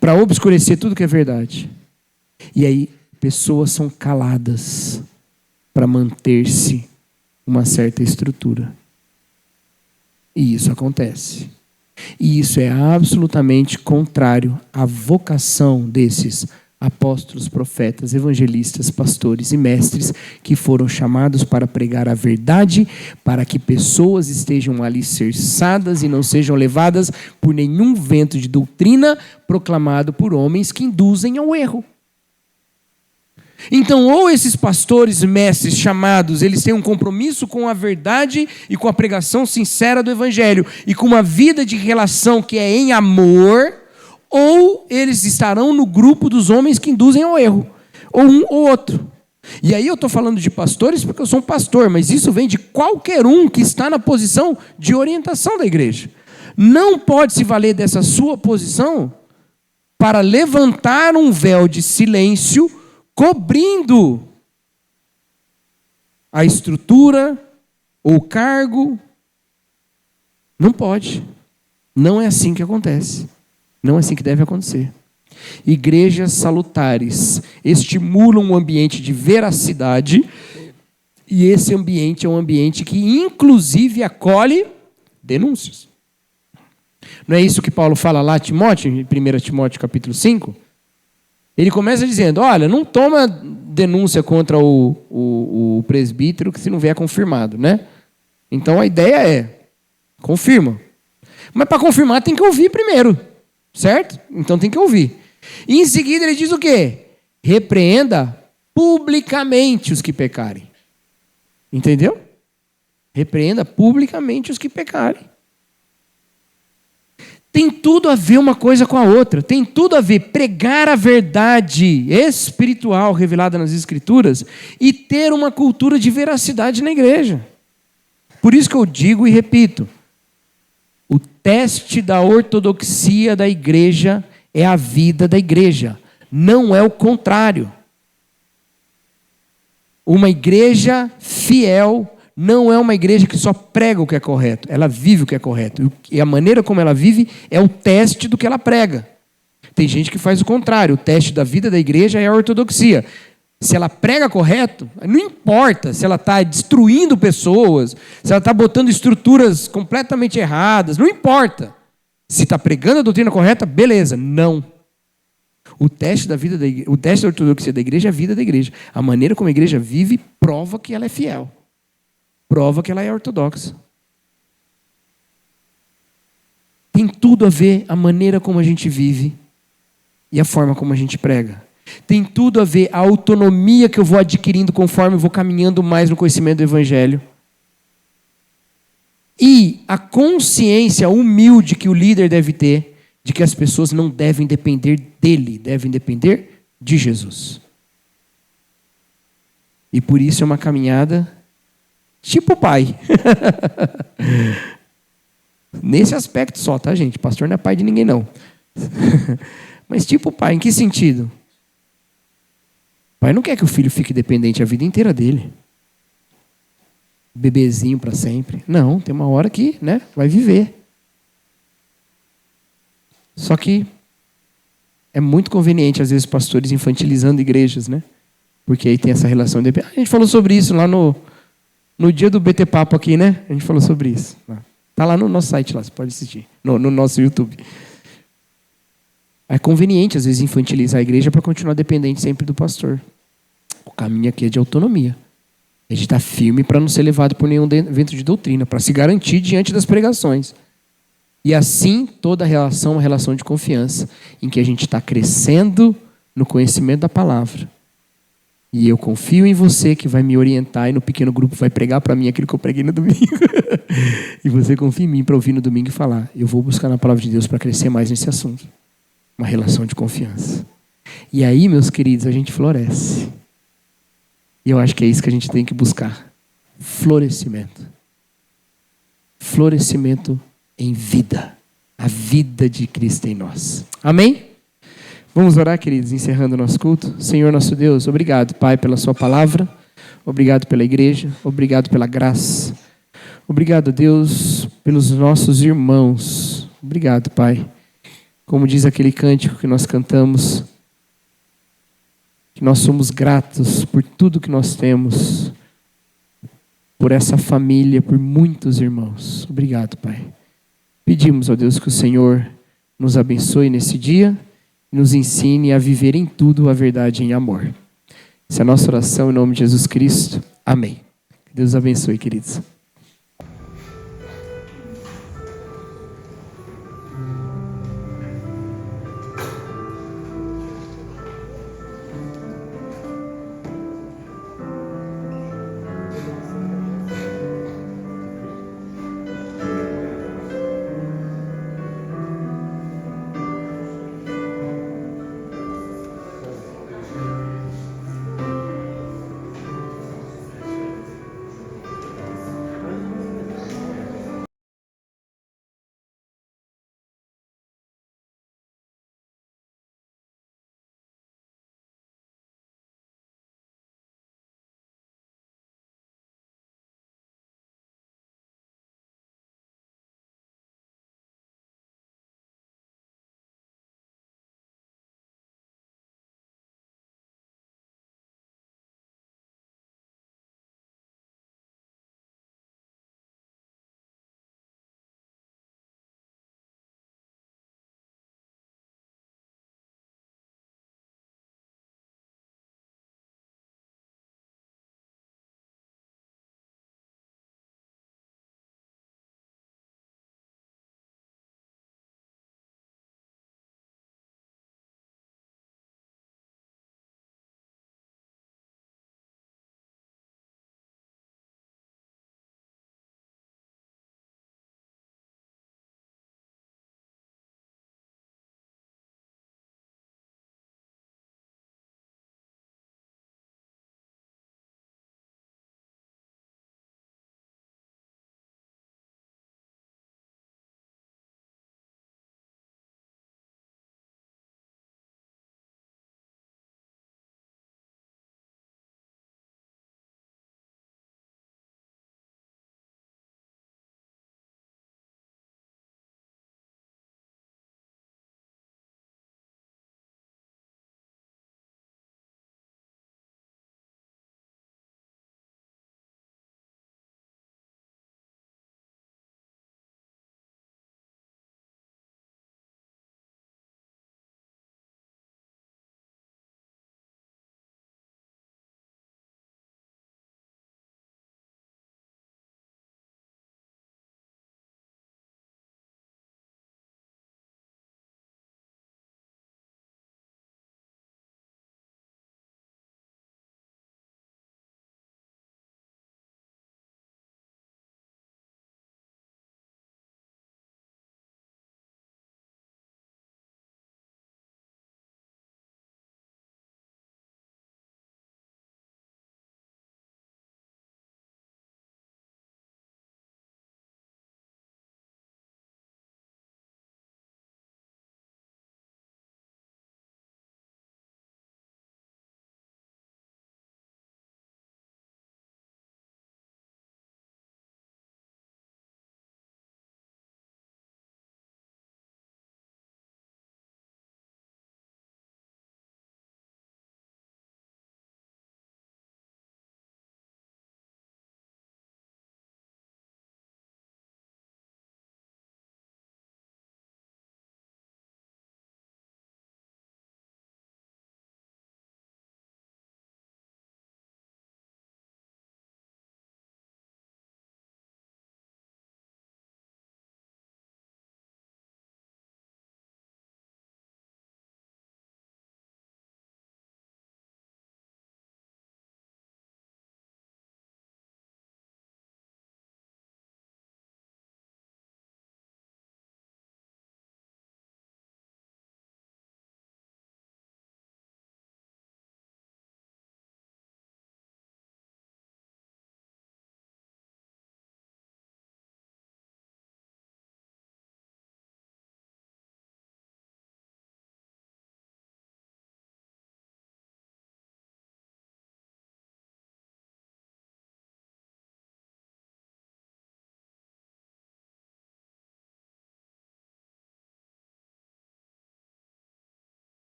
para obscurecer tudo que é verdade. E aí pessoas são caladas para manter-se uma certa estrutura. E isso acontece. E isso é absolutamente contrário à vocação desses apóstolos, profetas, evangelistas, pastores e mestres que foram chamados para pregar a verdade, para que pessoas estejam alicerçadas e não sejam levadas por nenhum vento de doutrina proclamado por homens que induzem ao erro. Então, ou esses pastores, mestres chamados, eles têm um compromisso com a verdade e com a pregação sincera do evangelho e com uma vida de relação que é em amor, ou eles estarão no grupo dos homens que induzem ao erro, ou um ou outro. E aí eu estou falando de pastores porque eu sou um pastor, mas isso vem de qualquer um que está na posição de orientação da igreja. Não pode se valer dessa sua posição para levantar um véu de silêncio cobrindo a estrutura ou o cargo. Não pode. Não é assim que acontece. Não é assim que deve acontecer. Igrejas salutares estimulam um ambiente de veracidade, e esse ambiente é um ambiente que inclusive acolhe denúncias. Não é isso que Paulo fala lá a Timóteo, em 1 Timóteo capítulo 5? Ele começa dizendo, olha, não toma denúncia contra o presbítero que se não vier confirmado, né? Então a ideia é, confirma. Mas para confirmar tem que ouvir primeiro, certo? Então tem que ouvir. E em seguida ele diz o quê? Repreenda publicamente os que pecarem. Entendeu? Repreenda publicamente os que pecarem. Tem tudo a ver uma coisa com a outra. Tem tudo a ver pregar a verdade espiritual revelada nas Escrituras e ter uma cultura de veracidade na igreja. Por isso que eu digo e repito, o teste da ortodoxia da igreja é a vida da igreja, não é o contrário. Uma igreja fiel não é uma igreja que só prega o que é correto, ela vive o que é correto. E a maneira como ela vive é o teste do que ela prega. Tem gente que faz o contrário, o teste da vida da igreja é a ortodoxia. Se ela prega correto, não importa se ela está destruindo pessoas, se ela está botando estruturas completamente erradas, não importa. Se está pregando a doutrina correta, beleza, não. O teste da vida o teste da ortodoxia da igreja é a vida da igreja. A maneira como a igreja vive prova que ela é fiel. Prova que ela é ortodoxa. Tem tudo a ver a maneira como a gente vive e a forma como a gente prega. Tem tudo a ver a autonomia que eu vou adquirindo conforme eu vou caminhando mais no conhecimento do evangelho. E a consciência humilde que o líder deve ter de que as pessoas não devem depender dele, devem depender de Jesus. E por isso é uma caminhada tipo pai. Nesse aspecto só, tá, gente? Pastor não é pai de ninguém, não. Mas tipo pai, em que sentido? O pai não quer que o filho fique dependente a vida inteira dele. Bebezinho para sempre. Não, tem uma hora que, né, vai viver. Só que é muito conveniente, às vezes, pastores infantilizando igrejas, né? Porque aí tem essa relação de... A gente falou sobre isso lá no dia do BT Papo aqui, né? A gente falou sobre isso. Está lá no nosso site, lá, você pode assistir. No nosso YouTube. É conveniente, às vezes, infantilizar a igreja para continuar dependente sempre do pastor. O caminho aqui é de autonomia. É de estar firme para não ser levado por nenhum vento de doutrina, para se garantir diante das pregações. E assim, toda relação é uma relação de confiança, em que a gente está crescendo no conhecimento da palavra. E eu confio em você que vai me orientar e no pequeno grupo vai pregar para mim aquilo que eu preguei no domingo. E você confia em mim para ouvir no domingo e falar. Eu vou buscar na palavra de Deus para crescer mais nesse assunto. Uma relação de confiança. E aí, meus queridos, a gente floresce. E eu acho que é isso que a gente tem que buscar. Florescimento. Florescimento em vida. A vida de Cristo em nós. Amém? Vamos orar, queridos, encerrando o nosso culto. Senhor nosso Deus, obrigado, Pai, pela sua palavra. Obrigado pela igreja. Obrigado pela graça. Obrigado, Deus, pelos nossos irmãos. Obrigado, Pai. Como diz aquele cântico que nós cantamos, que nós somos gratos por tudo que nós temos, por essa família, por muitos irmãos. Obrigado, Pai. Pedimos, ó Deus, que o Senhor nos abençoe nesse dia e nos ensine a viver em tudo a verdade em amor. Essa é a nossa oração em nome de Jesus Cristo. Amém. Que Deus abençoe, queridos.